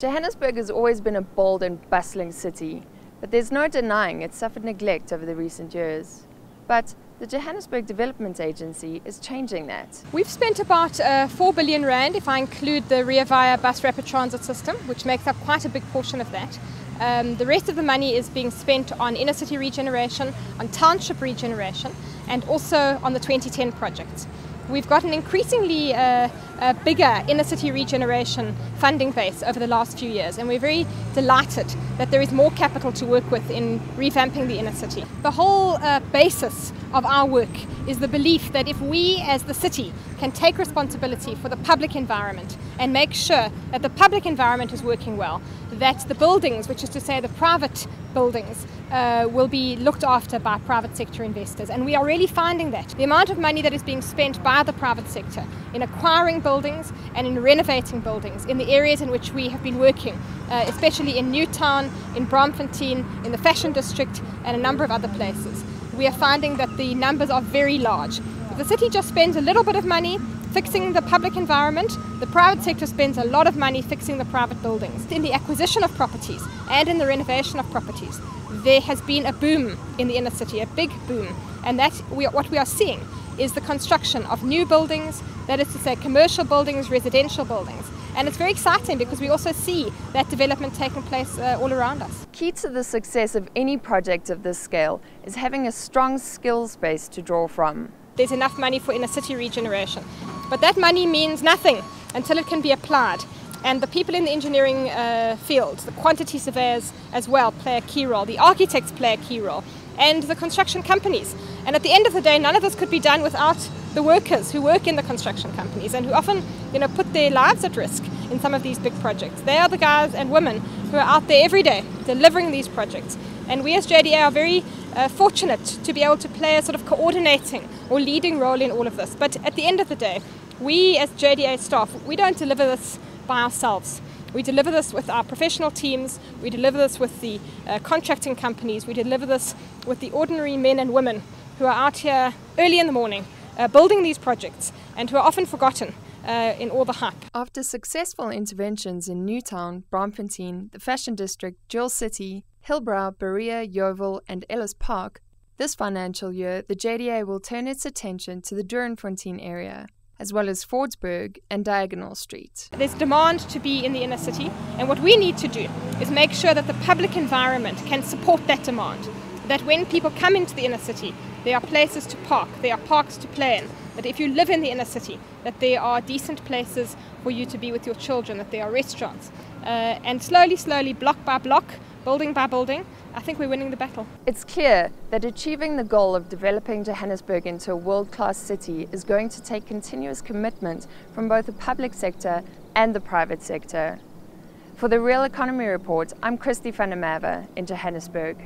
Johannesburg has always been a bold and bustling city, but there's no denying it's suffered neglect over the recent years. But the Johannesburg Development Agency is changing that. We've spent about 4 billion rand if I include the Rea Vaya bus rapid transit system, which makes up quite a big portion of that. The rest of the money is being spent on inner city regeneration, on township regeneration, and also on the 2010 projects. We've got an increasingly bigger inner city regeneration funding base over the last few years, and we're very delighted that there is more capital to work with in revamping the inner city. The whole basis of our work is the belief that if we as the city can take responsibility for the public environment and make sure that the public environment is working well, that the buildings, which is to say the private buildings, will be looked after by private sector investors. And we are really finding that. The amount of money that is being spent by the private sector in acquiring buildings and in renovating buildings in the areas in which we have been working, especially in Newtown, in Braamfontein, in the Fashion District and a number of other places, we are finding that the numbers are very large. If the city just spends a little bit of money fixing the public environment, the private sector spends a lot of money fixing the private buildings. In the acquisition of properties and in the renovation of properties, there has been a boom in the inner city, a big boom. And what we are seeing is the construction of new buildings, that is to say commercial buildings, residential buildings. And it's very exciting because we also see that development taking place all around us. Key to the success of any project of this scale is having a strong skills base to draw from. There's enough money for inner city regeneration, but that money means nothing until it can be applied. And the people in the engineering field, the quantity surveyors as well, play a key role. The architects play a key role, and the construction companies. And at the end of the day, none of this could be done without the workers who work in the construction companies and who often, put their lives at risk in some of these big projects. They are the guys and women who are out there every day delivering these projects. And we as JDA are very fortunate to be able to play a sort of coordinating or leading role in all of this. But at the end of the day, we as JDA staff, we don't deliver this by ourselves. We deliver this with our professional teams, we deliver this with the contracting companies, we deliver this with the ordinary men and women who are out here early in the morning building these projects and who are often forgotten in all the hype. After successful interventions in Newtown, Braamfontein, the Fashion District, Jewel City, Hillbrow, Berea, Yeoville and Ellis Park, this financial year the JDA will turn its attention to the Doornfontein area, as well as Fordsburg and Diagonal Street. There's demand to be in the inner city, and what we need to do is make sure that the public environment can support that demand. That when people come into the inner city, there are places to park, there are parks to play in, that if you live in the inner city, that there are decent places for you to be with your children, that there are restaurants. And slowly, block by block, building by building, I think we're winning the battle. It's clear that achieving the goal of developing Johannesburg into a world-class city is going to take continuous commitment from both the public sector and the private sector. For the Real Economy Report, I'm Christy van der Merwe in Johannesburg.